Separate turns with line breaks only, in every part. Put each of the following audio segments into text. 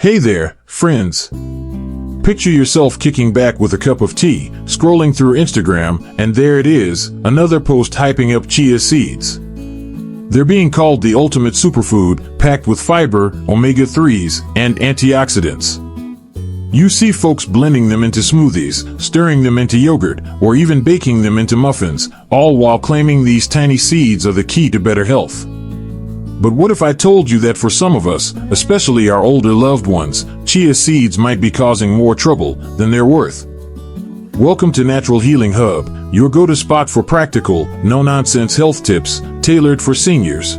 Hey there, friends. Picture yourself kicking back with a cup of tea, scrolling through Instagram, and there it is, another post hyping up chia seeds. They're being called the ultimate superfood, packed with fiber, omega-3s, and antioxidants. You see folks blending them into smoothies, stirring them into yogurt, or even baking them into muffins, all while claiming these tiny seeds are the key to better health. But what if I told you that for some of us, especially our older loved ones, chia seeds might be causing more trouble than they're worth? Welcome to Natural Healing Hub, your go-to spot for practical, no-nonsense health tips tailored for seniors.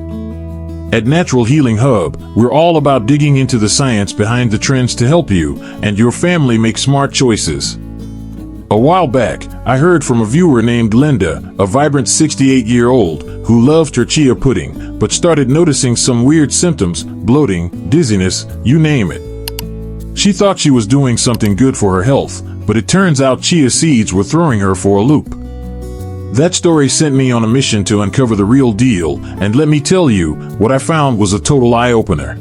At Natural Healing Hub, we're all about digging into the science behind the trends to help you and your family make smart choices. A while back, I heard from a viewer named Linda, a vibrant 68-year-old, who loved her chia pudding, but started noticing some weird symptoms, bloating, dizziness, you name it. She thought she was doing something good for her health, but it turns out chia seeds were throwing her for a loop. That story sent me on a mission to uncover the real deal, and let me tell you, what I found was a total eye-opener.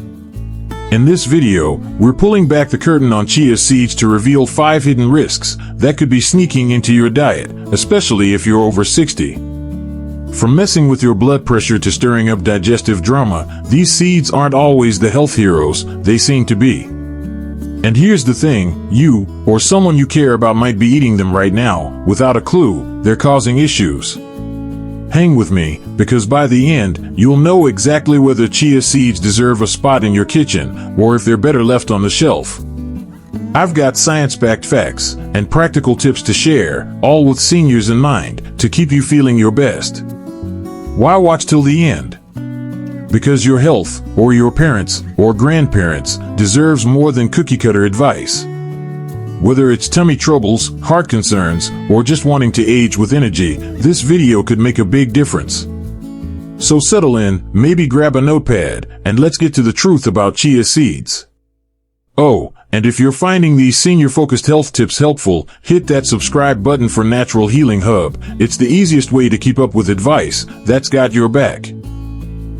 In this video, we're pulling back the curtain on chia seeds to reveal 5 hidden risks that could be sneaking into your diet, especially if you're over 60. From messing with your blood pressure to stirring up digestive drama, these seeds aren't always the health heroes they seem to be. And here's the thing, you, or someone you care about might be eating them right now, without a clue, they're causing issues. Hang with me, because by the end, you'll know exactly whether chia seeds deserve a spot in your kitchen, or if they're better left on the shelf. I've got science-backed facts and practical tips to share, all with seniors in mind, to keep you feeling your best. Why watch till the end? Because your health, or your parents, or grandparents, deserves more than cookie-cutter advice. Whether it's tummy troubles, heart concerns, or just wanting to age with energy, this video could make a big difference. So settle in, maybe grab a notepad, and let's get to the truth about chia seeds. Oh, and if you're finding these senior-focused health tips helpful, hit that subscribe button for Natural Healing Hub. It's the easiest way to keep up with advice that's got your back.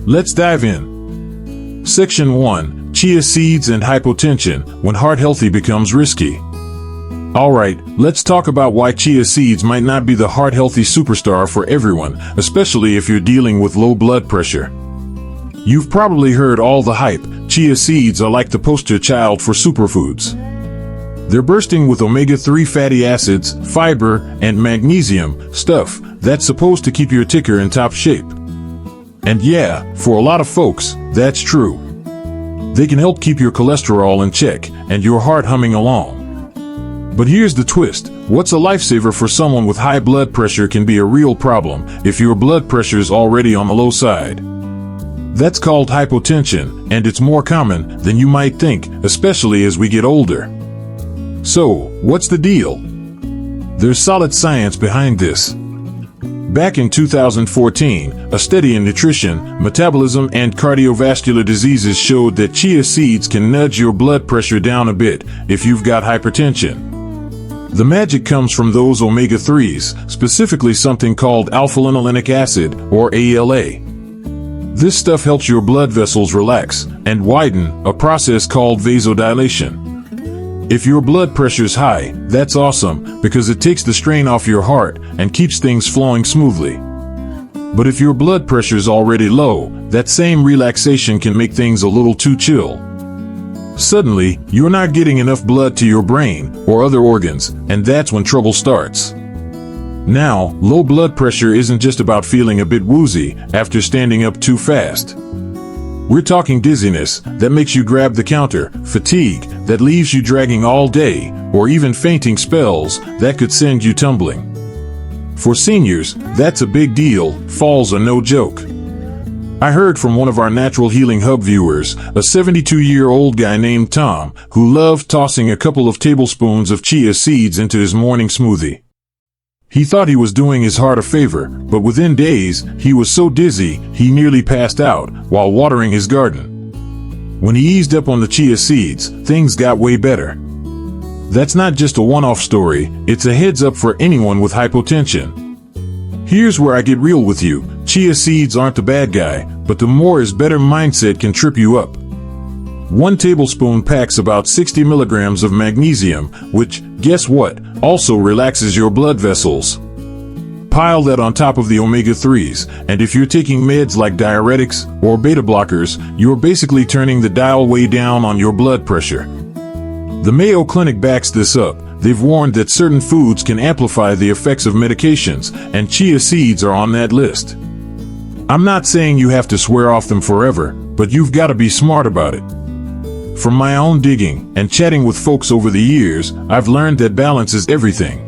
Let's dive in. Section 1. Chia seeds and hypotension, when heart healthy becomes risky. Alright, let's talk about why chia seeds might not be the heart-healthy superstar for everyone, especially if you're dealing with low blood pressure. You've probably heard all the hype. Chia seeds are like the poster child for superfoods. They're bursting with omega-3 fatty acids, fiber, and magnesium, stuff that's supposed to keep your ticker in top shape. And yeah, for a lot of folks, that's true. They can help keep your cholesterol in check and your heart humming along. But here's the twist. What's a lifesaver for someone with high blood pressure can be a real problem if your blood pressure is already on the low side. That's called hypotension, and it's more common than you might think, especially as we get older. So, what's the deal? There's solid science behind this. Back in 2014, a study in nutrition, metabolism, and cardiovascular diseases showed that chia seeds can nudge your blood pressure down a bit if you've got hypertension. The magic comes from those omega-3s, specifically something called alpha-linolenic acid, or ALA. This stuff helps your blood vessels relax and widen, a process called vasodilation. If your blood pressure's high, that's awesome, because it takes the strain off your heart and keeps things flowing smoothly. But if your blood pressure's already low, that same relaxation can make things a little too chill. Suddenly, you're not getting enough blood to your brain or other organs, and that's when trouble starts. Now, low blood pressure isn't just about feeling a bit woozy after standing up too fast. We're talking dizziness that makes you grab the counter, fatigue that leaves you dragging all day, or even fainting spells that could send you tumbling. For seniors, that's a big deal. Falls are no joke. I heard from one of our Natural Healing Hub viewers, a 72-year-old guy named Tom, who loved tossing a couple of tablespoons of chia seeds into his morning smoothie. He thought he was doing his heart a favor, but within days, he was so dizzy, he nearly passed out while watering his garden. When he eased up on the chia seeds, things got way better. That's not just a one-off story, it's a heads up for anyone with hypotension. Here's where I get real with you. Chia seeds aren't the bad guy, but the more is better mindset can trip you up. 1 tablespoon packs about 60 milligrams of magnesium, which, guess what, also relaxes your blood vessels. Pile that on top of the omega-3s, and if you're taking meds like diuretics or beta blockers, you're basically turning the dial way down on your blood pressure. The Mayo Clinic backs this up. They've warned that certain foods can amplify the effects of medications, and chia seeds are on that list. I'm not saying you have to swear off them forever, but you've got to be smart about it. From my own digging and chatting with folks over the years, I've learned that balance is everything.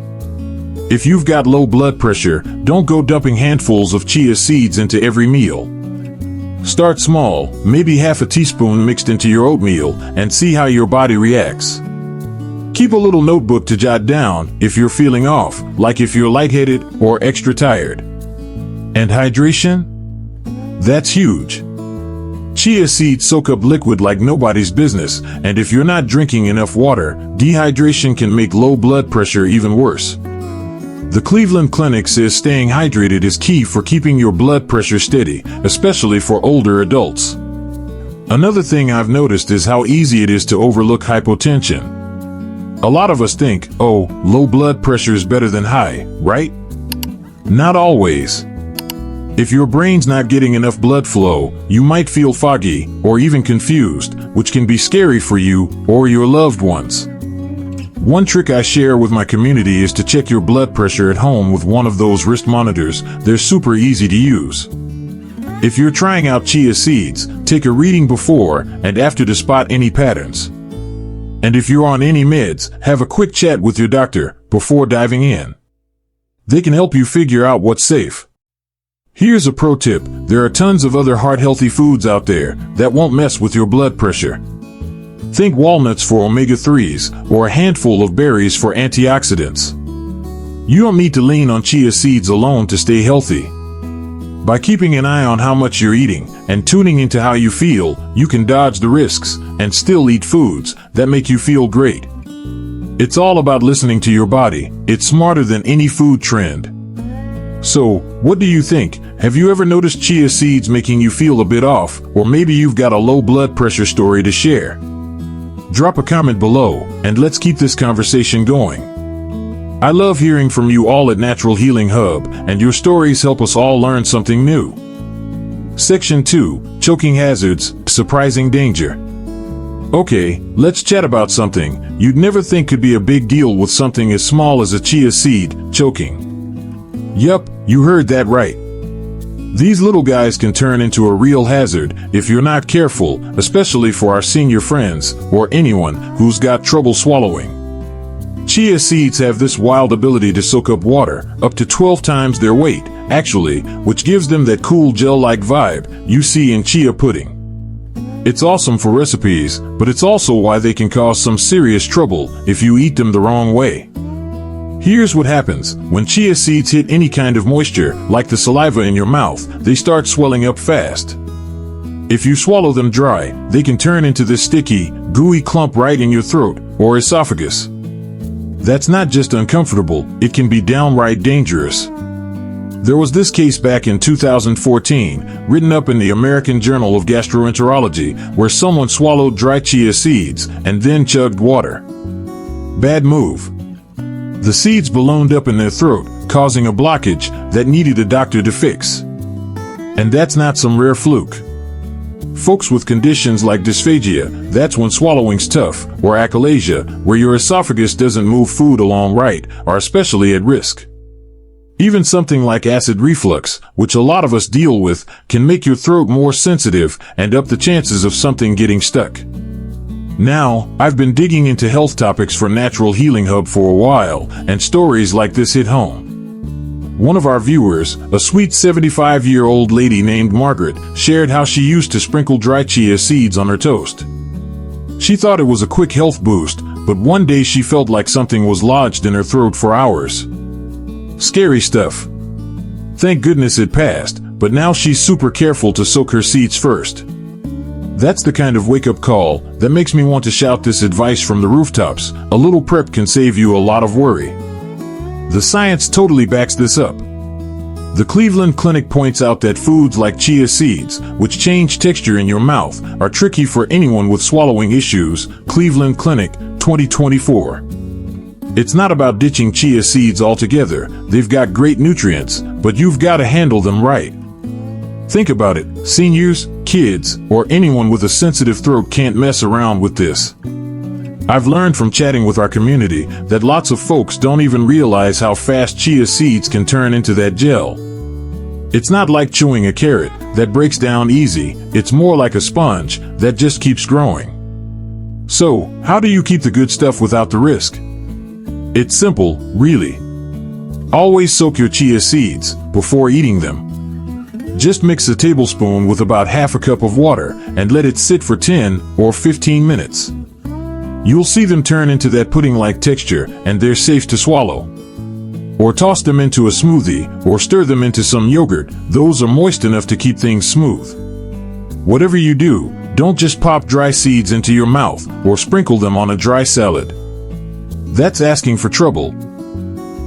If you've got low blood pressure, don't go dumping handfuls of chia seeds into every meal. Start small, maybe half a teaspoon mixed into your oatmeal, and see how your body reacts. Keep a little notebook to jot down if you're feeling off, like if you're lightheaded or extra tired. And hydration? That's huge. Chia seeds soak up liquid like nobody's business, and if you're not drinking enough water, dehydration can make low blood pressure even worse. The Cleveland Clinic says staying hydrated is key for keeping your blood pressure steady, especially for older adults. Another thing I've noticed is how easy it is to overlook hypotension. A lot of us think, oh, low blood pressure is better than high, right? Not always. If your brain's not getting enough blood flow, you might feel foggy or even confused, which can be scary for you or your loved ones. One trick I share with my community is to check your blood pressure at home with one of those wrist monitors. They're super easy to use. If you're trying out chia seeds, take a reading before and after to spot any patterns. And if you're on any meds, have a quick chat with your doctor before diving in. They can help you figure out what's safe. Here's a pro tip. There are tons of other heart-healthy foods out there that won't mess with your blood pressure. Think walnuts for omega-3s or a handful of berries for antioxidants. You don't need to lean on chia seeds alone to stay healthy. By keeping an eye on how much you're eating and tuning into how you feel, you can dodge the risks and still eat foods that make you feel great. It's all about listening to your body. It's smarter than any food trend. So, what do you think? Have you ever noticed chia seeds making you feel a bit off, or maybe you've got a low blood pressure story to share? Drop a comment below, and let's keep this conversation going. I love hearing from you all at Natural Healing Hub, and your stories help us all learn something new. Section 2, Choking Hazards, Surprising Danger. Okay, let's chat about something you'd never think could be a big deal with something as small as a chia seed, choking. Yup, you heard that right. These little guys can turn into a real hazard if you're not careful, especially for our senior friends or anyone who's got trouble swallowing. Chia seeds have this wild ability to soak up water, up to 12 times their weight, actually, which gives them that cool gel-like vibe you see in chia pudding. It's awesome for recipes, but it's also why they can cause some serious trouble if you eat them the wrong way. Here's what happens. When chia seeds hit any kind of moisture, like the saliva in your mouth, they start swelling up fast. If you swallow them dry, they can turn into this sticky, gooey clump right in your throat or esophagus. That's not just uncomfortable, it can be downright dangerous. There was this case back in 2014, written up in the American Journal of Gastroenterology, where someone swallowed dry chia seeds and then chugged water. Bad move. The seeds ballooned up in their throat, causing a blockage that needed a doctor to fix. And that's not some rare fluke. Folks with conditions like dysphagia, that's when swallowing's tough, or achalasia, where your esophagus doesn't move food along right, are especially at risk. Even something like acid reflux, which a lot of us deal with, can make your throat more sensitive and up the chances of something getting stuck. Now, I've been digging into health topics for Natural Healing Hub for a while, and stories like this hit home. One of our viewers, a sweet 75-year-old lady named Margaret, shared how she used to sprinkle dry chia seeds on her toast. She thought it was a quick health boost, but one day she felt like something was lodged in her throat for hours. Scary stuff. Thank goodness it passed, but now she's super careful to soak her seeds first. That's the kind of wake-up call that makes me want to shout this advice from the rooftops. A little prep can save you a lot of worry. The science totally backs this up. The Cleveland Clinic points out that foods like chia seeds, which change texture in your mouth, are tricky for anyone with swallowing issues. Cleveland Clinic, 2024. It's not about ditching chia seeds altogether. They've got great nutrients, but you've got to handle them right. Think about it. Seniors, kids, or anyone with a sensitive throat can't mess around with this. I've learned from chatting with our community that lots of folks don't even realize how fast chia seeds can turn into that gel. It's not like chewing a carrot that breaks down easy. It's more like a sponge that just keeps growing. So, how do you keep the good stuff without the risk? It's simple, really. Always soak your chia seeds before eating them. Just mix a tablespoon with about half a cup of water and let it sit for 10 or 15 minutes. You'll see them turn into that pudding-like texture, and they're safe to swallow. Or toss them into a smoothie, or stir them into some yogurt. Those are moist enough to keep things smooth. Whatever you do, don't just pop dry seeds into your mouth or sprinkle them on a dry salad. That's asking for trouble.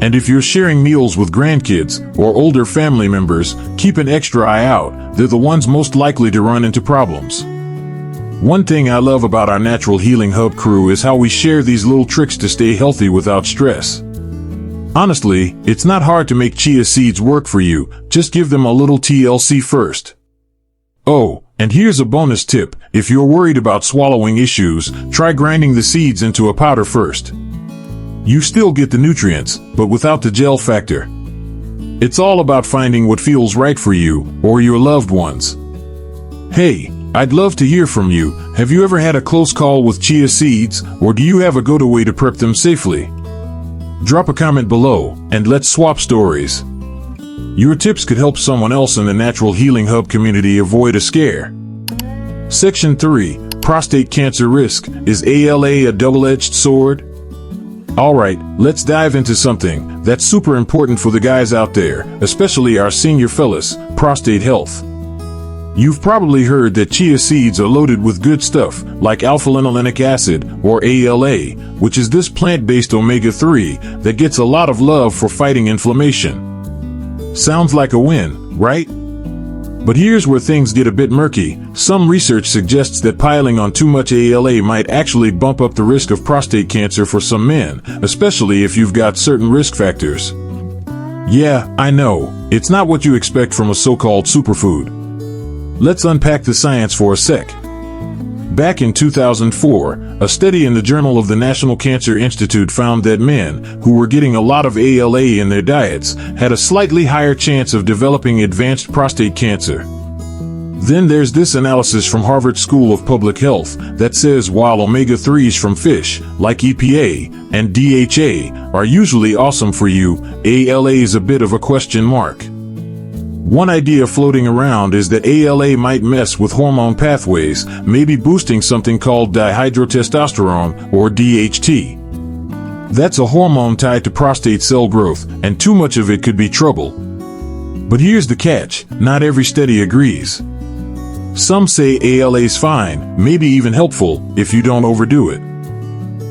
And if you're sharing meals with grandkids or older family members, keep an extra eye out. They're the ones most likely to run into problems. One thing I love about our Natural Healing Hub crew is how we share these little tricks to stay healthy without stress. Honestly, it's not hard to make chia seeds work for you. Just give them a little TLC first. Oh, and here's a bonus tip. If you're worried about swallowing issues, try grinding the seeds into a powder first. You still get the nutrients, but without the gel factor. It's all about finding what feels right for you or your loved ones. Hey, I'd love to hear from you. Have you ever had a close call with chia seeds, or do you have a go-to way to prep them safely? Drop a comment below, and let's swap stories. Your tips could help someone else in the Natural Healing Hub community avoid a scare. Section 3. Prostate cancer risk. Is ALA a double-edged sword? Alright, let's dive into something that's super important for the guys out there, especially our senior fellas: prostate health. You've probably heard that chia seeds are loaded with good stuff, like alpha-linolenic acid, or ALA, which is this plant-based omega-3 that gets a lot of love for fighting inflammation. Sounds like a win, right? But here's where things get a bit murky. Some research suggests that piling on too much ALA might actually bump up the risk of prostate cancer for some men, especially if you've got certain risk factors. Yeah, I know, it's not what you expect from a so-called superfood. Let's unpack the science for a sec. Back in 2004, a study in the Journal of the National Cancer Institute found that men who were getting a lot of ALA in their diets had a slightly higher chance of developing advanced prostate cancer. Then there's this analysis from Harvard School of Public Health that says while omega-3s from fish, like EPA and DHA, are usually awesome for you, ALA is a bit of a question mark. One idea floating around is that ALA might mess with hormone pathways, maybe boosting something called dihydrotestosterone, or DHT. That's a hormone tied to prostate cell growth, and too much of it could be trouble. But here's the catch: not every study agrees. Some say ALA's fine, maybe even helpful, if you don't overdo it.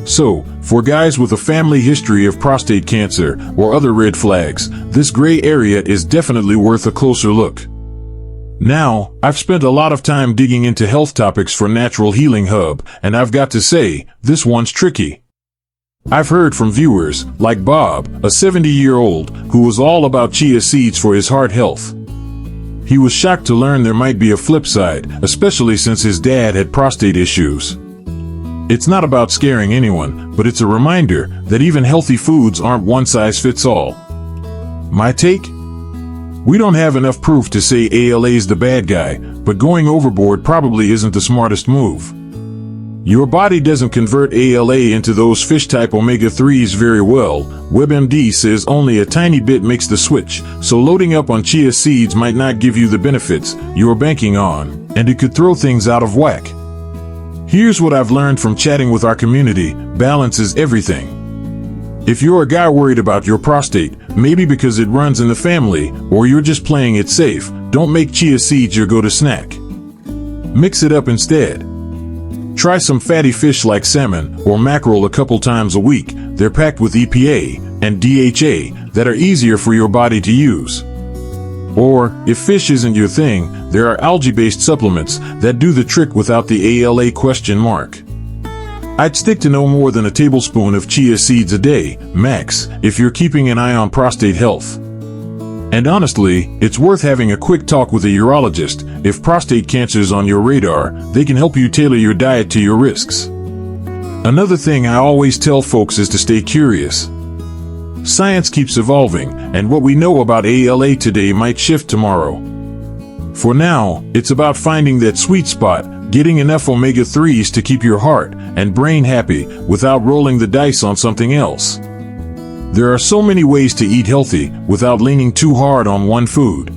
So, for guys with a family history of prostate cancer or other red flags, this gray area is definitely worth a closer look. Now, I've spent a lot of time digging into health topics for Natural Healing Hub, and I've got to say, this one's tricky. I've heard from viewers, like Bob, a 70-year-old, who was all about chia seeds for his heart health. He was shocked to learn there might be a flip side, especially since his dad had prostate issues. It's not about scaring anyone, but it's a reminder that even healthy foods aren't one size fits all. My take? We don't have enough proof to say ALA's the bad guy, but going overboard probably isn't the smartest move. Your body doesn't convert ALA into those fish-type omega-3s very well. WebMD says only a tiny bit makes the switch, so loading up on chia seeds might not give you the benefits you're banking on, and it could throw things out of whack. Here's what I've learned from chatting with our community: balance is everything. If you're a guy worried about your prostate, maybe because it runs in the family, or you're just playing it safe, don't make chia seeds your go-to snack. Mix it up instead. Try some fatty fish like salmon or mackerel a couple times a week. They're packed with EPA and DHA that are easier for your body to use. Or, if fish isn't your thing, there are algae-based supplements that do the trick without the ALA question mark. I'd stick to no more than a tablespoon of chia seeds a day, max, if you're keeping an eye on prostate health. And honestly, it's worth having a quick talk with a urologist. If prostate cancer is on your radar, they can help you tailor your diet to your risks. Another thing I always tell folks is to stay curious. Science keeps evolving, and what we know about ALA today might shift tomorrow. For now, it's about finding that sweet spot, getting enough omega-3s to keep your heart and brain happy without rolling the dice on something else. There are so many ways to eat healthy without leaning too hard on one food.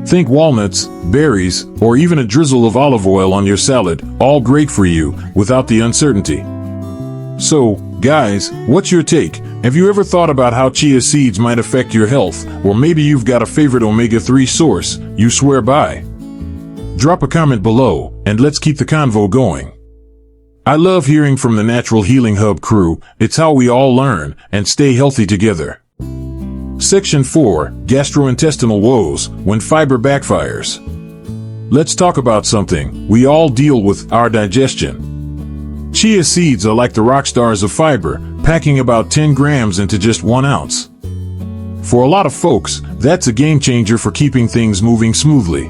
Think walnuts, berries, or even a drizzle of olive oil on your salad, all great for you without the uncertainty. So, guys, what's your take? Have you ever thought about how chia seeds might affect your health, or maybe you've got a favorite omega-3 source you swear by? Drop a comment below, and let's keep the convo going. I love hearing from the Natural Healing Hub crew. It's how we all learn and stay healthy together. Section 4, Gastrointestinal Woes, when fiber backfires. Let's talk about something we all deal with, our digestion. Chia seeds are like the rock stars of fiber, packing about 10 grams into just 1 ounce. For a lot of folks, that's a game changer for keeping things moving smoothly.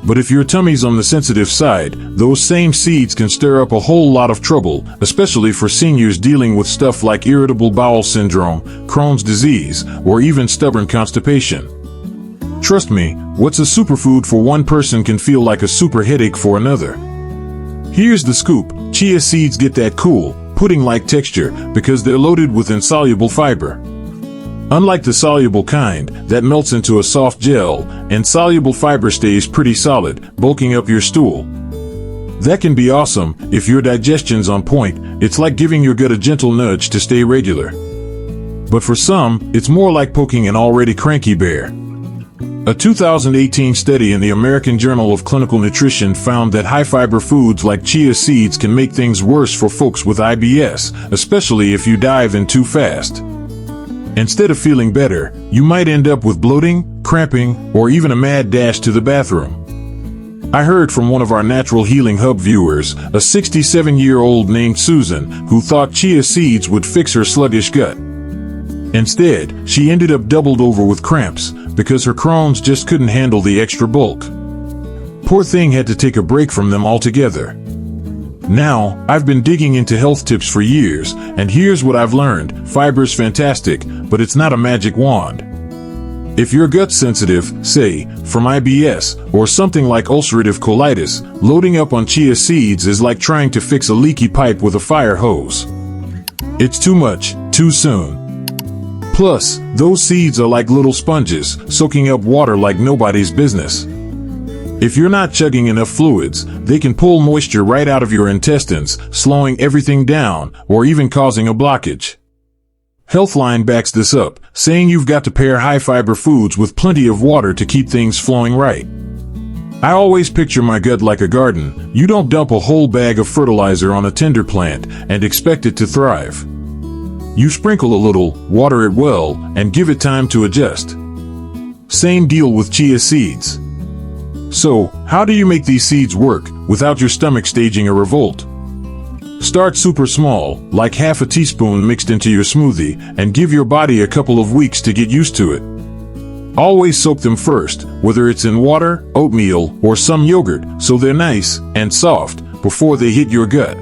But if your tummy's on the sensitive side, those same seeds can stir up a whole lot of trouble, especially for seniors dealing with stuff like irritable bowel syndrome, Crohn's disease, or even stubborn constipation. Trust me, what's a superfood for one person can feel like a super headache for another. Here's the scoop: chia seeds get that cool, pudding-like texture because they're loaded with insoluble fiber. Unlike the soluble kind, that melts into a soft gel, insoluble fiber stays pretty solid, bulking up your stool. That can be awesome if your digestion's on point. It's like giving your gut a gentle nudge to stay regular. But for some, it's more like poking an already cranky bear. A 2018 study in the American Journal of Clinical Nutrition found that high-fiber foods like chia seeds can make things worse for folks with IBS, especially if you dive in too fast. Instead of feeling better, you might end up with bloating, cramping, or even a mad dash to the bathroom. I heard from one of our Natural Healing Hub viewers, a 67-year-old named Susan, who thought chia seeds would fix her sluggish gut. Instead, she ended up doubled over with cramps because her Crohn's just couldn't handle the extra bulk. Poor thing had to take a break from them altogether. Now, I've been digging into health tips for years, and here's what I've learned. Fiber's fantastic, but it's not a magic wand. If your gut's sensitive, say, from IBS, or something like ulcerative colitis, loading up on chia seeds is like trying to fix a leaky pipe with a fire hose. It's too much, too soon. Plus, those seeds are like little sponges, soaking up water like nobody's business. If you're not chugging enough fluids, they can pull moisture right out of your intestines, slowing everything down, or even causing a blockage. Healthline backs this up, saying you've got to pair high-fiber foods with plenty of water to keep things flowing right. I always picture my gut like a garden. You don't dump a whole bag of fertilizer on a tender plant and expect it to thrive. You sprinkle a little, water it well, and give it time to adjust. Same deal with chia seeds. So, how do you make these seeds work without your stomach staging a revolt? Start super small, like half a teaspoon mixed into your smoothie, and give your body a couple of weeks to get used to it. Always soak them first, whether it's in water, oatmeal, or some yogurt, so they're nice and soft before they hit your gut.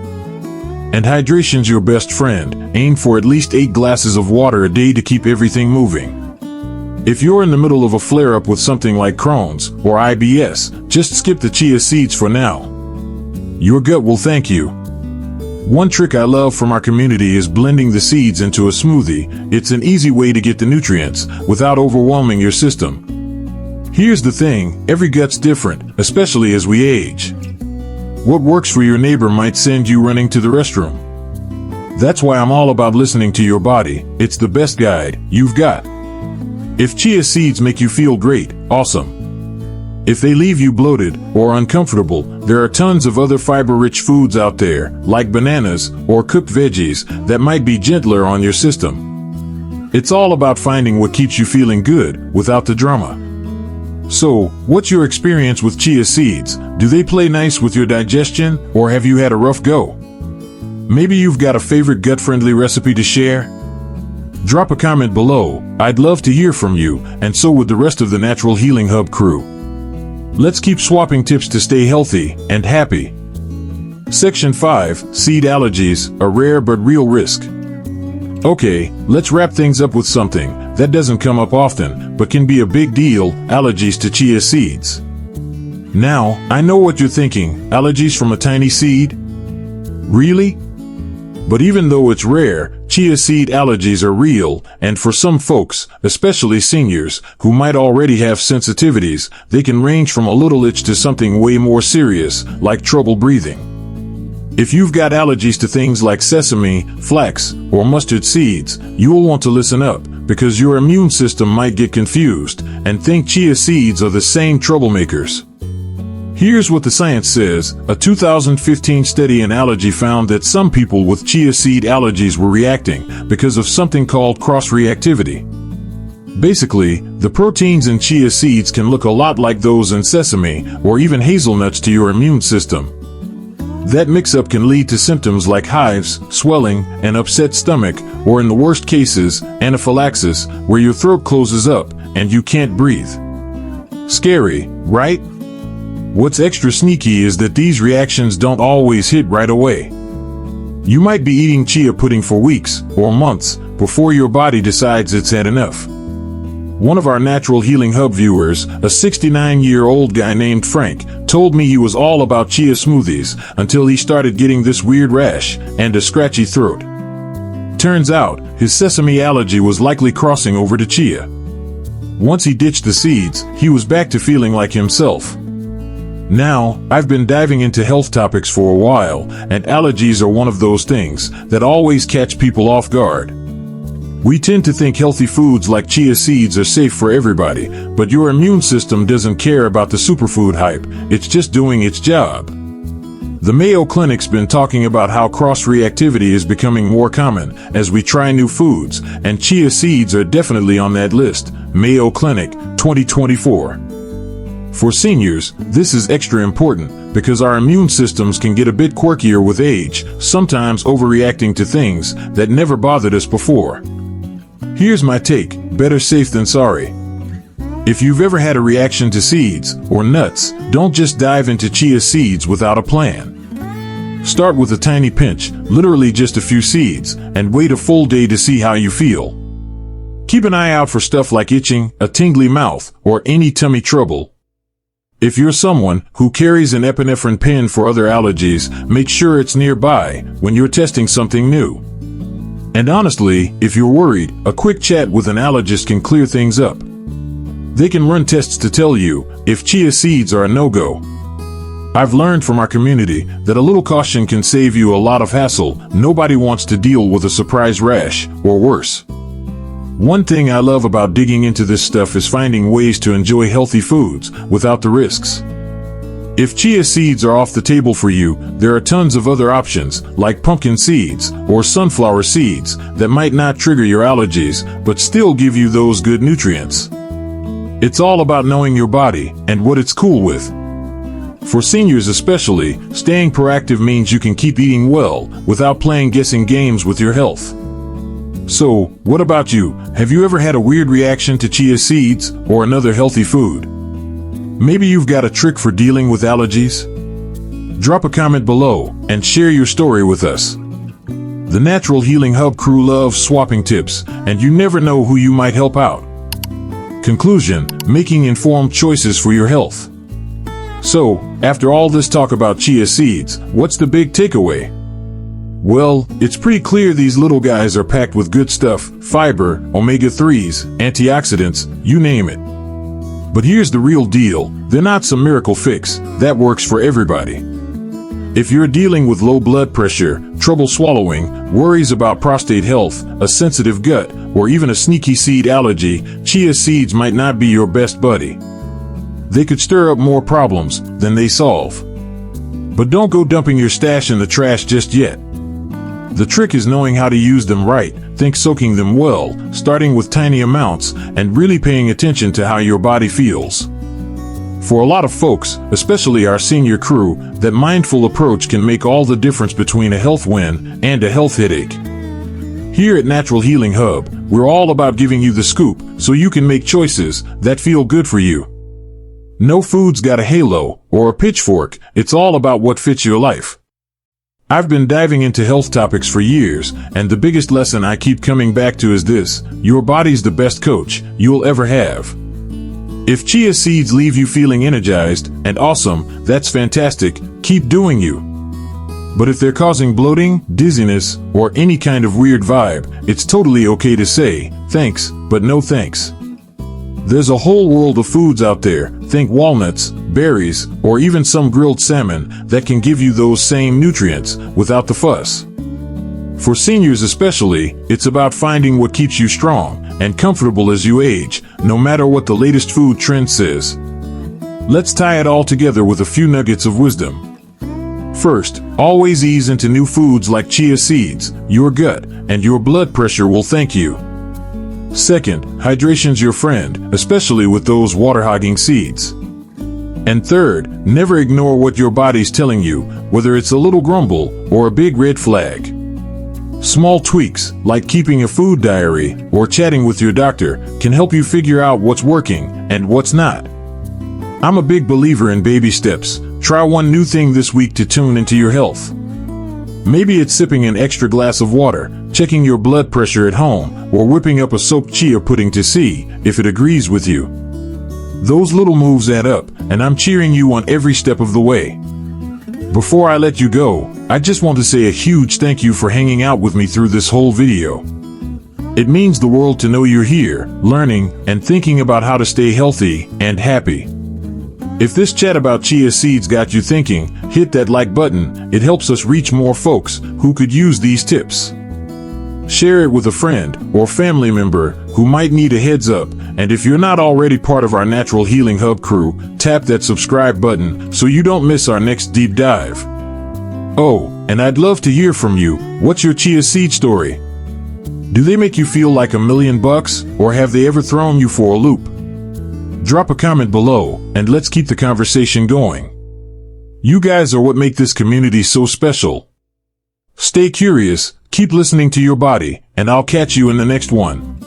And hydration's your best friend. Aim for at least 8 glasses of water a day to keep everything moving. If you're in the middle of a flare-up with something like Crohn's or IBS, just skip the chia seeds for now. Your gut will thank you. One trick I love from our community is blending the seeds into a smoothie. It's an easy way to get the nutrients without overwhelming your system. Here's the thing, every gut's different, especially as we age. What works for your neighbor might send you running to the restroom. That's why I'm all about listening to your body. It's the best guide you've got. If chia seeds make you feel great, awesome. If they leave you bloated or uncomfortable, there are tons of other fiber-rich foods out there, like bananas or cooked veggies, that might be gentler on your system. It's all about finding what keeps you feeling good without the drama. So, what's your experience with chia seeds? Do they play nice with your digestion, or have you had a rough go? Maybe you've got a favorite gut-friendly recipe to share? Drop a comment below. I'd love to hear from you, and so would the rest of the Natural Healing Hub crew. Let's keep swapping tips to stay healthy and happy. Section 5, Seed Allergies, a rare but real risk. Okay, let's wrap things up with something that doesn't come up often, but can be a big deal: allergies to chia seeds. Now, I know what you're thinking: allergies from a tiny seed? Really? But even though it's rare, chia seed allergies are real, and for some folks, especially seniors, who might already have sensitivities, they can range from a little itch to something way more serious, like trouble breathing. If you've got allergies to things like sesame, flax, or mustard seeds, you'll want to listen up, because your immune system might get confused and think chia seeds are the same troublemakers. Here's what the science says. A 2015 study in allergy found that some people with chia seed allergies were reacting because of something called cross-reactivity. Basically, the proteins in chia seeds can look a lot like those in sesame or even hazelnuts to your immune system. That mix-up can lead to symptoms like hives, swelling, an upset stomach, or in the worst cases, anaphylaxis, where your throat closes up and you can't breathe. Scary, right? What's extra sneaky is that these reactions don't always hit right away. You might be eating chia pudding for weeks or months before your body decides it's had enough. One of our Natural Healing Hub viewers, a 69-year-old guy named Frank, told me he was all about chia smoothies until he started getting this weird rash and a scratchy throat. Turns out, his sesame allergy was likely crossing over to chia. Once he ditched the seeds, he was back to feeling like himself. Now, I've been diving into health topics for a while, and allergies are one of those things that always catch people off guard. We tend to think healthy foods like chia seeds are safe for everybody, but your immune system doesn't care about the superfood hype. It's just doing its job. The Mayo Clinic's been talking about how cross-reactivity is becoming more common as we try new foods, and chia seeds are definitely on that list. Mayo Clinic, 2024. For seniors, this is extra important because our immune systems can get a bit quirkier with age, sometimes overreacting to things that never bothered us before. Here's my take: better safe than sorry. If you've ever had a reaction to seeds or nuts, don't just dive into chia seeds without a plan. Start with a tiny pinch, literally just a few seeds, and wait a full day to see how you feel. Keep an eye out for stuff like itching, a tingly mouth, or any tummy trouble. If you're someone who carries an epinephrine pen for other allergies, make sure it's nearby when you're testing something new. And honestly, if you're worried, a quick chat with an allergist can clear things up. They can run tests to tell you if chia seeds are a no-go. I've learned from our community that a little caution can save you a lot of hassle. Nobody wants to deal with a surprise rash, or worse. One thing I love about digging into this stuff is finding ways to enjoy healthy foods without the risks. If chia seeds are off the table for you, there are tons of other options, like pumpkin seeds or sunflower seeds, that might not trigger your allergies, but still give you those good nutrients. It's all about knowing your body and what it's cool with. For seniors especially, staying proactive means you can keep eating well without playing guessing games with your health. So, what about you? Have you ever had a weird reaction to chia seeds or another healthy food? Maybe you've got a trick for dealing with allergies? Drop a comment below and share your story with us. The Natural Healing Hub crew loves swapping tips, and you never know who you might help out. Conclusion: making informed choices for your health. So, after all this talk about chia seeds, what's the big takeaway? Well, it's pretty clear these little guys are packed with good stuff: fiber, omega-3s, antioxidants, you name it. But here's the real deal: they're not some miracle fix that works for everybody. If you're dealing with low blood pressure, trouble swallowing, worries about prostate health, a sensitive gut, or even a sneaky seed allergy, chia seeds might not be your best buddy. They could stir up more problems than they solve. But don't go dumping your stash in the trash just yet. The trick is knowing how to use them right. Think soaking them well, starting with tiny amounts, and really paying attention to how your body feels. For a lot of folks, especially our senior crew, that mindful approach can make all the difference between a health win and a health headache. Here at Natural Healing Hub, we're all about giving you the scoop so you can make choices that feel good for you. No food's got a halo or a pitchfork, it's all about what fits your life. I've been diving into health topics for years, and the biggest lesson I keep coming back to is this: your body's the best coach you'll ever have. If chia seeds leave you feeling energized and awesome, that's fantastic, keep doing you. But if they're causing bloating, dizziness, or any kind of weird vibe, it's totally okay to say, thanks, but no thanks. There's a whole world of foods out there, think walnuts, berries, or even some grilled salmon, that can give you those same nutrients without the fuss. For seniors especially, it's about finding what keeps you strong and comfortable as you age, no matter what the latest food trend says. Let's tie it all together with a few nuggets of wisdom. First, always ease into new foods like chia seeds. Your gut and your blood pressure will thank you. Second, hydration's your friend, especially with those water-hogging seeds. And third, never ignore what your body's telling you, whether it's a little grumble or a big red flag. Small tweaks, like keeping a food diary or chatting with your doctor, can help you figure out what's working and what's not. I'm a big believer in baby steps. Try one new thing this week to tune into your health. Maybe it's sipping an extra glass of water, checking your blood pressure at home, or whipping up a soaked chia pudding to see if it agrees with you. Those little moves add up, and I'm cheering you on every step of the way. Before I let you go, I just want to say a huge thank you for hanging out with me through this whole video. It means the world to know you're here, learning, and thinking about how to stay healthy and happy. If this chat about chia seeds got you thinking, hit that like button. It helps us reach more folks who could use these tips. Share it with a friend or family member who might need a heads up, and if you're not already part of our Natural Healing Hub crew, tap that subscribe button so you don't miss our next deep dive. Oh, and I'd love to hear from you. What's your chia seed story? Do they make you feel like $1,000,000, or have they ever thrown you for a loop? Drop a comment below, and let's keep the conversation going. You guys are what make this community so special. Stay curious, keep listening to your body, and I'll catch you in the next one.